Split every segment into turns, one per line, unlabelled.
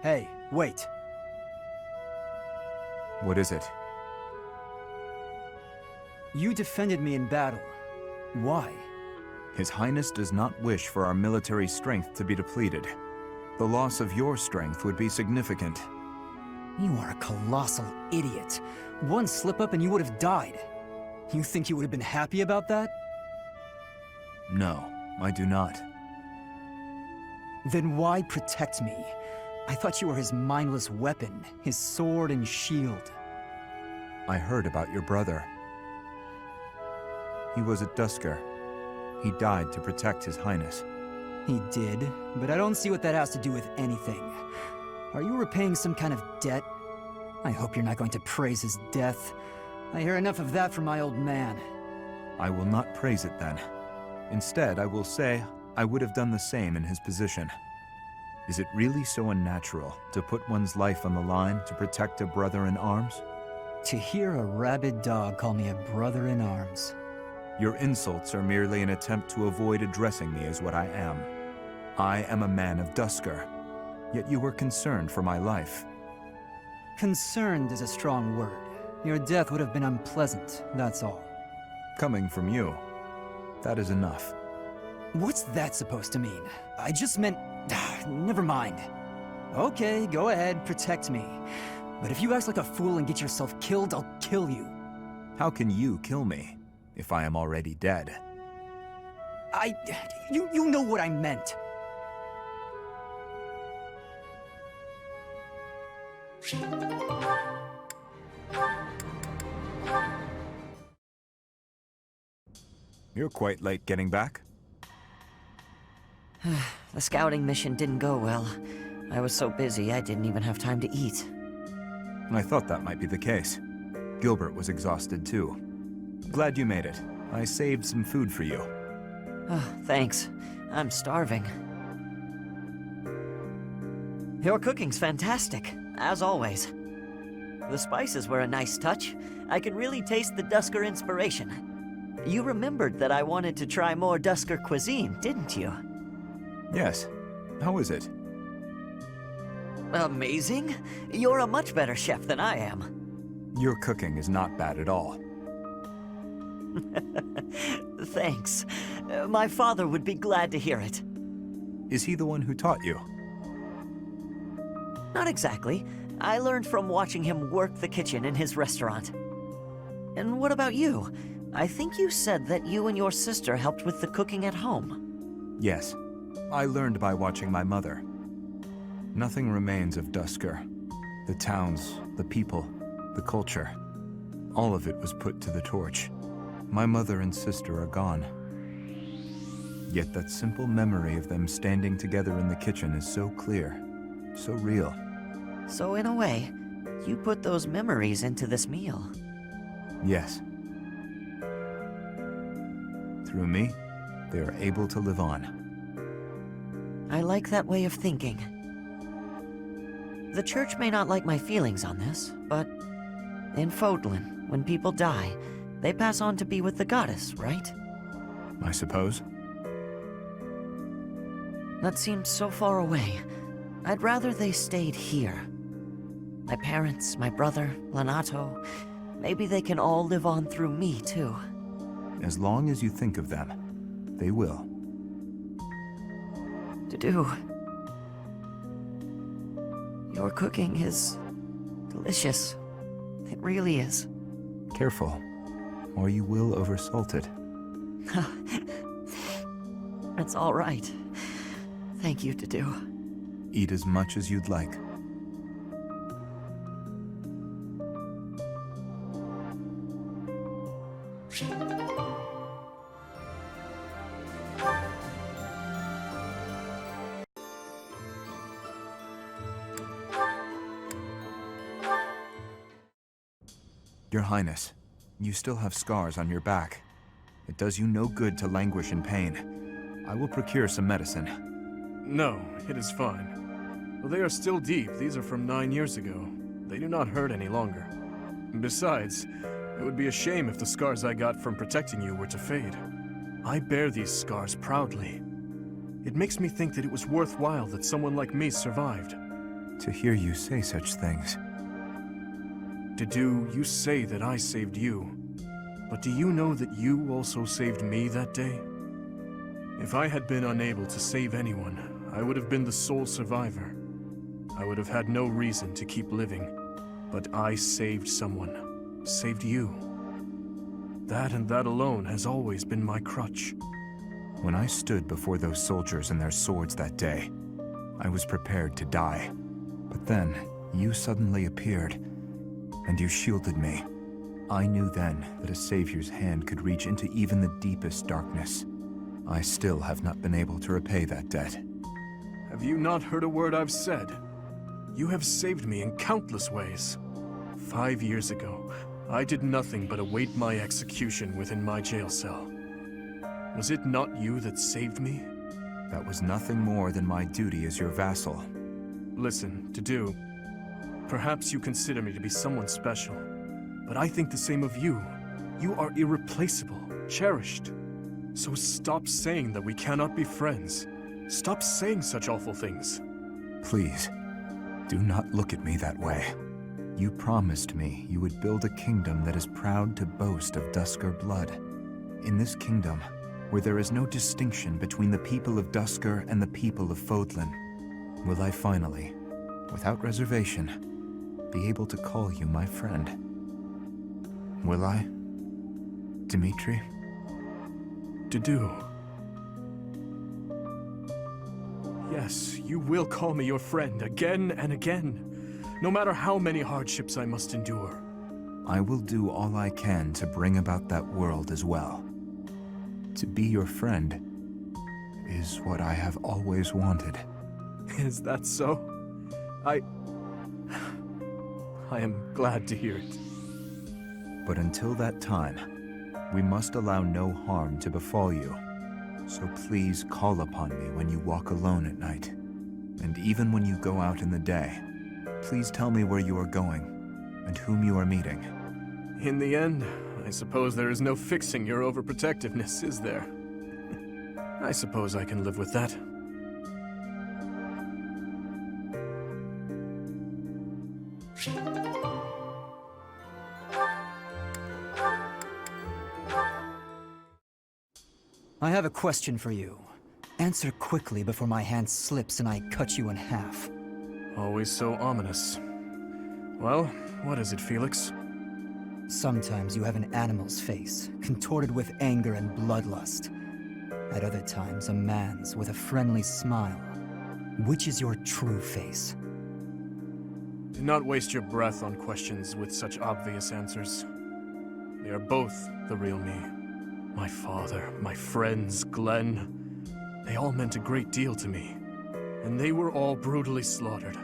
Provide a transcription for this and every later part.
Hey, wait.
What is it?
You defended me in battle. Why?
His Highness does not wish for our military strength to be depleted. The loss of your strength would be significant.
You are a colossal idiot. One slip-up and you would have died. You think you would have been happy about that?
No, I do not.
Then why protect me? I thought you were his mindless weapon, his sword and shield.
I heard about your brother. He was a Dusker. He died to protect His Highness.
He did, but I don't see what that has to do with anything. Are you repaying some kind of debt? I hope you're not going to praise his death. I hear enough of that from my old man.
I will not praise it then. Instead, I will say I would have done the same in his position. Is it really so unnatural to put one's life on the line to protect a brother in arms?
To hear a rabid dog call me a brother in arms.
Your insults are merely an attempt to avoid addressing me as what I am. I am a man of Dusker, yet you were concerned for my life.
Concerned is a strong word. Your death would have been unpleasant, that's all.
Coming from you, that is enough.
What's that supposed to mean? I just meant... never mind. Okay, go ahead, protect me. But if you act like a fool and get yourself killed, I'll kill you.
How can you kill me if I am already dead?
You know what I meant.
You're quite late getting back.
The scouting mission didn't go well. I was so busy I didn't even have time to eat.
I thought that might be the case. Gilbert was exhausted too. Glad you made it. I saved some food for you.
Oh, thanks. I'm starving. Your cooking's fantastic, as always. The spices were a nice touch. I could really taste the Dusker inspiration. You remembered that I wanted to try more Dusker cuisine, didn't you?
Yes. How is it?
Amazing. You're a much better chef than I am.
Your cooking is not bad at all.
Thanks. My father would be glad to hear it.
Is he the one who taught you?
Not exactly. I learned from watching him work the kitchen in his restaurant. And what about you? I think you said that you and your sister helped with the cooking at home.
Yes. I learned by watching my mother. Nothing remains of Dusker. The towns, the people, the culture. All of it was put to the torch. My mother and sister are gone. Yet that simple memory of them standing together in the kitchen is so clear, so real.
So in a way, you put those memories into this meal.
Yes. Through me, they are able to live on.
I like that way of thinking. The church may not like my feelings on this, but in Fodlan, when people die, they pass on to be with the goddess, right?
I suppose.
That seems so far away. I'd rather they stayed here. My parents, my brother, Lanato, maybe they can all live on through me, too.
As long as you think of them, they will.
Dedue, your cooking is delicious. It really is.
Careful, or you will oversalt it.
It's all right. Thank you, Dedue.
Eat as much as you'd like. Your Highness, you still have scars on your back. It does you no good to languish in pain. I will procure some medicine.
No, it is fine. Though they are still deep, these are from 9 years ago. They do not hurt any longer. Besides, it would be a shame if the scars I got from protecting you were to fade. I bear these scars proudly. It makes me think that it was worthwhile that someone like me survived.
To hear you say such things.
Dedue, you say that I saved you. But do you know that you also saved me that day? If I had been unable to save anyone, I would have been the sole survivor. I would have had no reason to keep living. But I saved someone. Saved you. That and that alone has always been my crutch.
When I stood before those soldiers and their swords that day, I was prepared to die. But then, you suddenly appeared, and you shielded me. I knew then that a savior's hand could reach into even the deepest darkness. I still have not been able to repay that debt.
Have you not heard a word I've said? You have saved me in countless ways. 5 years ago, I did nothing but await my execution within my jail cell. Was it not you that saved me?
That was nothing more than my duty as your vassal.
Listen, Dedue, perhaps you consider me to be someone special, but I think the same of you. You are irreplaceable, cherished. So stop saying that we cannot be friends. Stop saying such awful things.
Please, do not look at me that way. You promised me you would build a kingdom that is proud to boast of Duscar blood. In this kingdom, where there is no distinction between the people of Duscar and the people of Fodlan, will I finally, without reservation, be able to call you my friend? Will I, Dimitri?
Dedue. Yes, you will call me your friend again and again, no matter how many hardships I must endure.
I will do all I can to bring about that world as well. To be your friend is what I have always wanted.
Is that so? I am glad to hear it.
But until that time, we must allow no harm to befall you. So please call upon me when you walk alone at night. And even when you go out in the day, please tell me where you are going and whom you are meeting.
In the end, I suppose there is no fixing your overprotectiveness, is there? I suppose I can live with that.
I have a question for you. Answer quickly before my hand slips and I cut you in half.
Always so ominous. Well, what is it, Felix?
Sometimes you have an animal's face, contorted with anger and bloodlust. At other times, a man's with a friendly smile. Which is your true face?
Do not waste your breath on questions with such obvious answers. They are both the real me. My father, my friends, Glenn, they all meant a great deal to me. And they were all brutally slaughtered.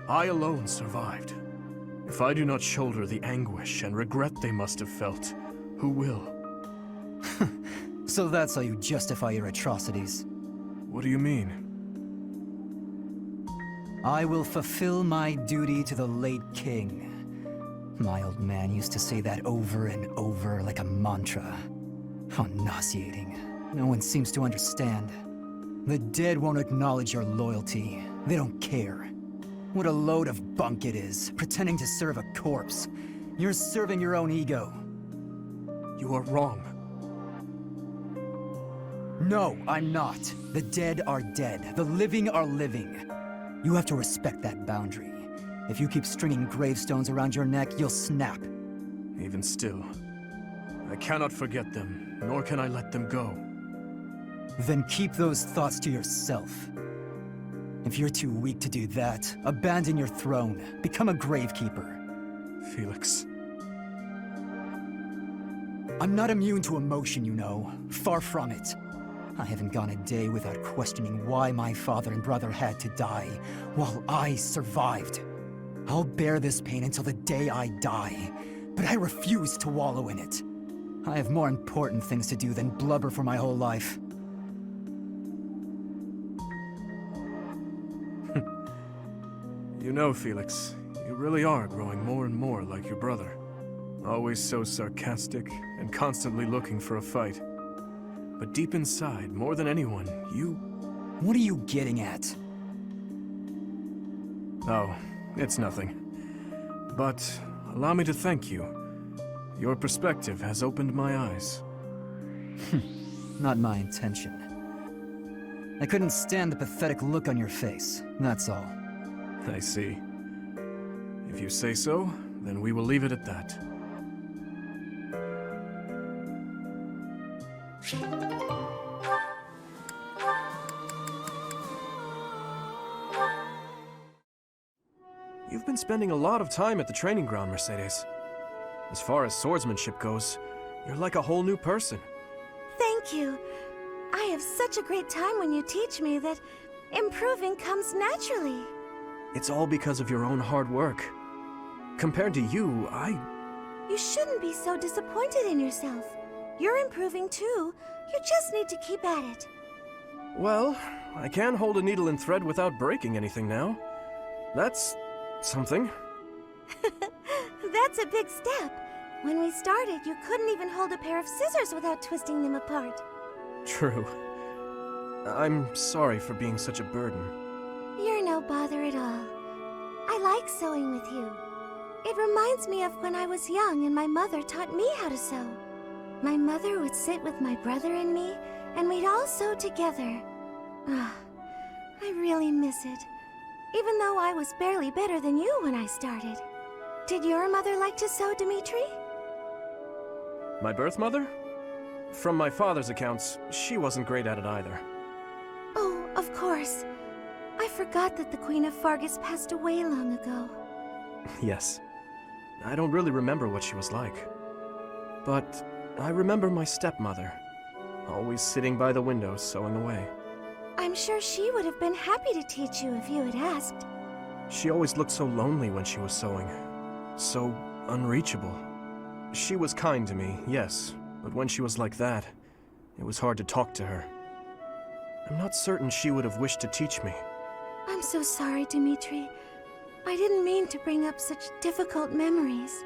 I alone survived. If I do not shoulder the anguish and regret they must have felt, who will?
So that's how you justify your atrocities.
What do you mean?
I will fulfill my duty to the late king. My old man used to say that over and over like a mantra. How nauseating. No one seems to understand. The dead won't acknowledge your loyalty. They don't care. What a load of bunk it is, pretending to serve a corpse. You're serving your own ego.
You are wrong.
No, I'm not. The dead are dead. The living are living. You have to respect that boundary. If you keep stringing gravestones around your neck, you'll snap.
Even still, I cannot forget them, nor can I let them go.
Then keep those thoughts to yourself. If you're too weak to do that, abandon your throne. Become a gravekeeper.
Felix.
I'm not immune to emotion, you know. Far from it. I haven't gone a day without questioning why my father and brother had to die, while I survived. I'll bear this pain until the day I die, but I refuse to wallow in it. I have more important things to do than blubber for my whole life.
You know, Felix, you really are growing more and more like your brother. Always so sarcastic and constantly looking for a fight. But deep inside, more than anyone, you...
What are you getting at?
Oh, It's nothing. But allow me to thank you. Your perspective has opened my eyes.
Not my intention. I couldn't stand the pathetic look on your face, that's all.
I see. If you say so, then we will leave it at that. You've been spending a lot of time at the training ground, Mercedes. As far as swordsmanship goes, you're like a whole new person.
Thank you. I have such a great time when you teach me that improving comes naturally.
It's all because of your own hard work. Compared to you,
You shouldn't be so disappointed in yourself. You're improving too. You just need to keep at it.
Well, I can hold a needle and thread without breaking anything now. That's something.
That's a big step. When we started, you couldn't even hold a pair of scissors without twisting them apart.
True. I'm sorry for being such a burden.
You're no bother at all. I like sewing with you. It reminds me of when I was young and my mother taught me how to sew. My mother would sit with my brother and me, and we'd all sew together. Ah, I really miss it. Even though I was barely better than you when I started. Did your mother like to sew, Dimitri?
My birth mother? From my father's accounts, she wasn't great at it either.
Oh, of course. I forgot that the Queen of Fargus passed away long ago.
Yes. I don't really remember what she was like. But I remember my stepmother, always sitting by the window sewing away.
I'm sure she would have been happy to teach you if you had asked.
She always looked so lonely when she was sewing. So unreachable. She was kind to me, yes, but when she was like that, it was hard to talk to her. I'm not certain she would have wished to teach me.
I'm so sorry, Dimitri. I didn't mean to bring up such difficult memories.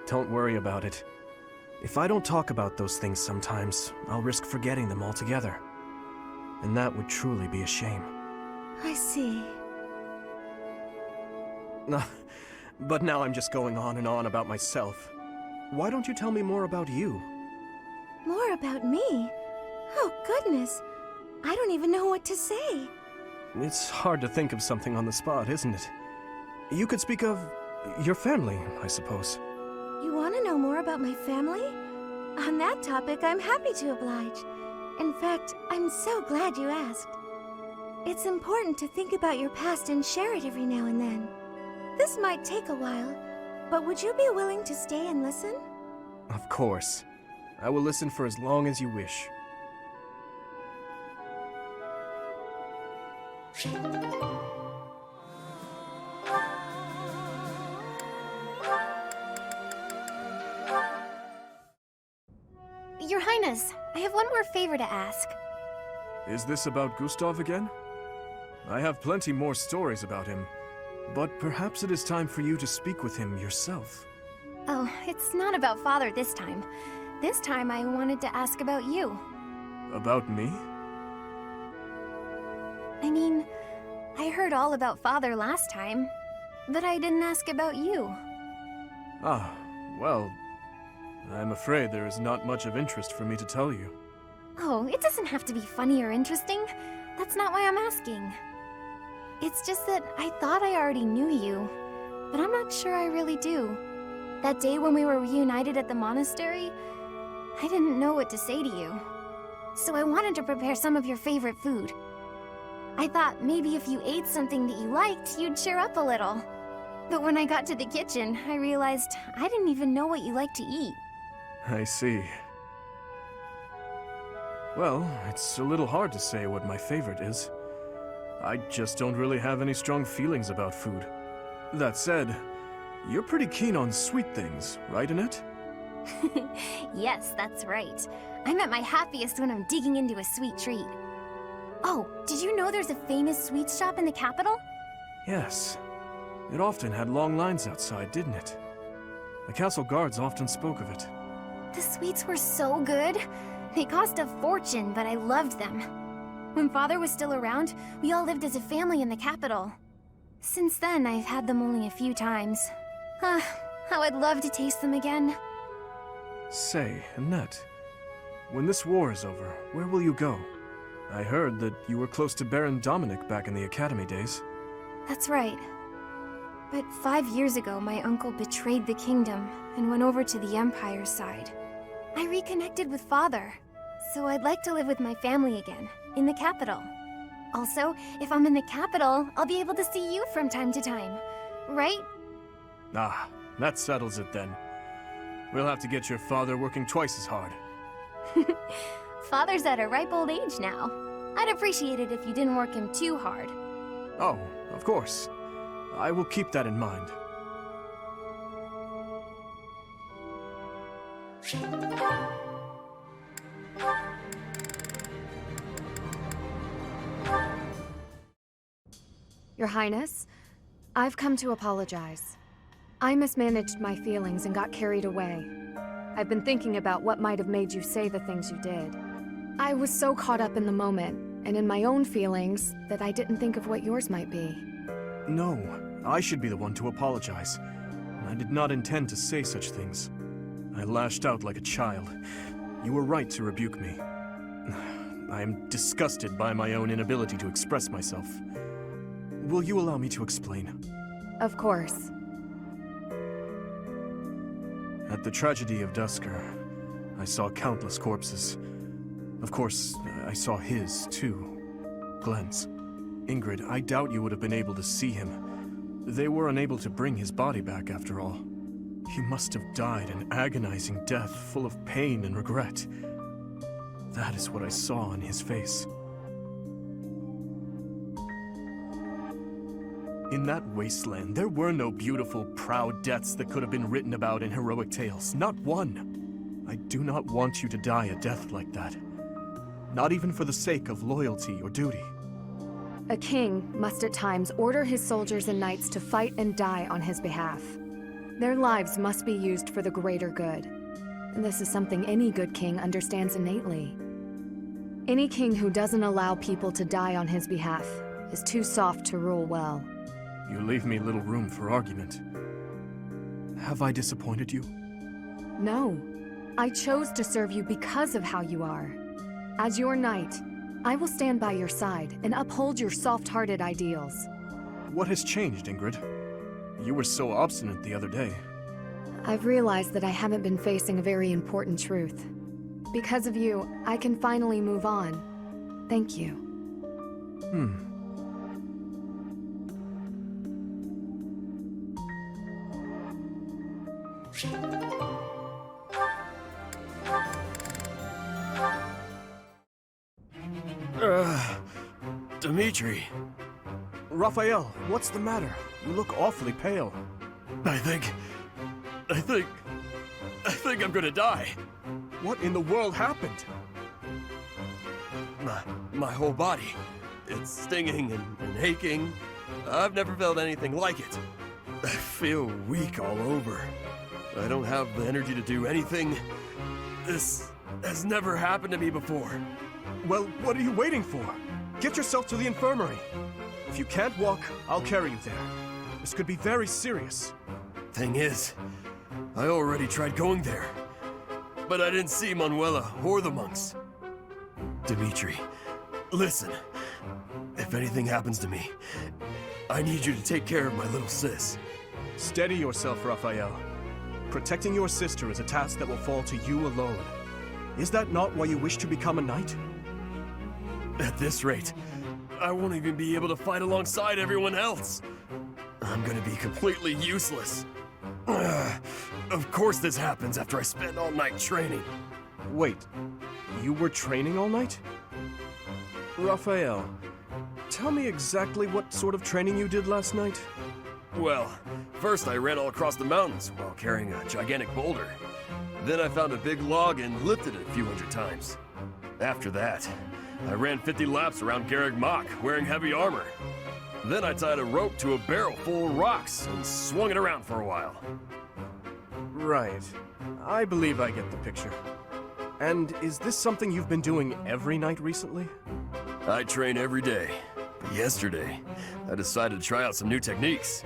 Don't worry about it. If I don't talk about those things sometimes, I'll risk forgetting them altogether. And that would truly be a shame.
I see.
But now I'm just going on and on about myself. Why don't you tell me more about you?
More about me? Oh, goodness. I don't even know what to say.
It's hard to think of something on the spot, isn't it? You could speak of your family, I suppose.
You want to know more about my family? On that topic, I'm happy to oblige. In fact, I'm so glad you asked. It's important to think about your past and share it every now and then. This might take a while, but would you be willing to stay and listen?
Of course. I will listen for as long as you wish.
Your Highness, I have one more favor to ask.
Is this about Gustav again? I have plenty more stories about him, but perhaps it is time for you to speak with him yourself.
Oh, it's not about Father this time. This time I wanted to ask about you.
About me?
I mean, I heard all about Father last time, but I didn't ask about you.
Ah, well, I'm afraid there is not much of interest for me to tell you.
Oh, it doesn't have to be funny or interesting. That's not why I'm asking. It's just that I thought I already knew you, but I'm not sure I really do. That day when we were reunited at the monastery, I didn't know what to say to you. So I wanted to prepare some of your favorite food. I thought maybe if you ate something that you liked, you'd cheer up a little. But when I got to the kitchen, I realized I didn't even know what you like to eat.
I see. Well, it's a little hard to say what my favorite is. I just don't really have any strong feelings about food. That said, you're pretty keen on sweet things, right, Annette?
Yes, that's right. I'm at my happiest when I'm digging into a sweet treat. Oh, did you know there's a famous sweets shop in the capital?
Yes. It often had long lines outside, didn't it? The castle guards often spoke of it.
The sweets were so good. They cost a fortune, but I loved them. When Father was still around, we all lived as a family in the capital. Since then, I've had them only a few times. How I'd love to taste them again.
Say, Annette, when this war is over, where will you go? I heard that you were close to Baron Dominic back in the Academy days.
That's right. But 5 years ago, my uncle betrayed the kingdom and went over to the Empire's side. I reconnected with Father, so I'd like to live with my family again, in the capital. Also, if I'm in the capital, I'll be able to see you from time to time, right?
Ah, that settles it then. We'll have to get your father working twice as hard.
Father's at a ripe old age now. I'd appreciate it if you didn't work him too hard.
Oh, of course. I will keep that in mind.
Your Highness, I've come to apologize. I mismanaged my feelings and got carried away. I've been thinking about what might have made you say the things you did. I was so caught up in the moment and in my own feelings that I didn't think of what yours might be.
No, I should be the one to apologize. I did not intend to say such things. I lashed out like a child. You were right to rebuke me. I am disgusted by my own inability to express myself. Will you allow me to explain?
Of course.
At the tragedy of Dusker, I saw countless corpses. Of course, I saw his, too. Glenn's. Ingrid, I doubt you would have been able to see him. They were unable to bring his body back, after all. He must have died an agonizing death, full of pain and regret. That is what I saw in his face. In that wasteland, there were no beautiful, proud deaths that could have been written about in heroic tales. Not one. I do not want you to die a death like that. Not even for the sake of loyalty or duty.
A king must at times order his soldiers and knights to fight and die on his behalf. Their lives must be used for the greater good. And this is something any good king understands innately. Any king who doesn't allow people to die on his behalf is too soft to rule well.
You leave me little room for argument. Have I disappointed you?
No. I chose to serve you because of how you are. As your knight, I will stand by your side and uphold your soft-hearted ideals.
What has changed, Ingrid? You were so obstinate the other day.
I've realized that I haven't been facing a very important truth. Because of you, I can finally move on. Thank you.
Dimitri.
Raphael, what's the matter? You look awfully pale.
I think I'm gonna die.
What in the world happened?
My whole body. It's stinging and aching. I've never felt anything like it. I feel weak all over. I don't have the energy to do anything. This has never happened to me before.
Well, what are you waiting for? Get yourself to the infirmary. If you can't walk, I'll carry you there. This could be very serious.
Thing is, I already tried going there. But I didn't see Manuela or the monks. Dimitri, listen. If anything happens to me, I need you to take care of my little sis.
Steady yourself, Raphael. Protecting your sister is a task that will fall to you alone. Is that not why you wish to become a knight?
At this rate, I won't even be able to fight alongside everyone else. I'm gonna be completely useless. Of course this happens after I spend all night training.
Wait, you were training all night? Raphael, tell me exactly what sort of training you did last night?
Well, first I ran all across the mountains while carrying a gigantic boulder. Then I found a big log and lifted it a few hundred times. After that, I ran 50 laps around Garreg Mach wearing heavy armor. Then I tied a rope to a barrel full of rocks and swung it around for a while.
Right. I believe I get the picture. And is this something you've been doing every night recently?
I train every day. But yesterday, I decided to try out some new techniques.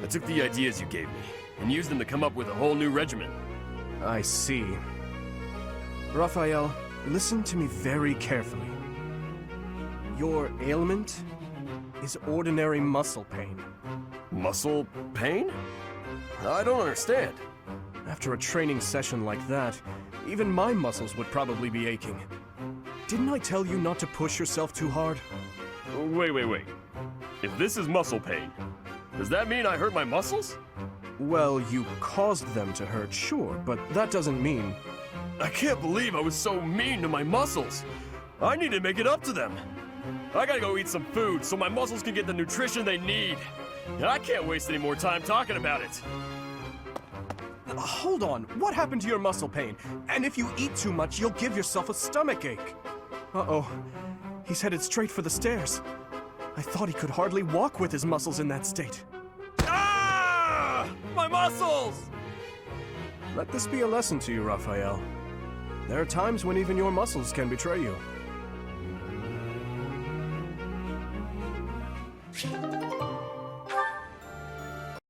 I took the ideas you gave me and used them to come up with a whole new regimen.
I see. Raphael, listen to me very carefully. Your ailment is ordinary muscle pain.
Muscle pain? I don't understand.
After a training session like that, even my muscles would probably be aching. Didn't I tell you not to push yourself too hard?
Wait. If this is muscle pain, does that mean I hurt my muscles?
Well, you caused them to hurt, sure, but that doesn't mean...
I can't believe I was so mean to my muscles. I need to make it up to them. I gotta go eat some food so my muscles can get the nutrition they need. And I can't waste any more time talking about it.
Hold on, what happened to your muscle pain? And if you eat too much, you'll give yourself a stomachache. Uh-oh, he's headed straight for the stairs. I thought he could hardly walk with his muscles in that state.
Ah! My muscles!
Let this be a lesson to you, Raphael. There are times when even your muscles can betray you.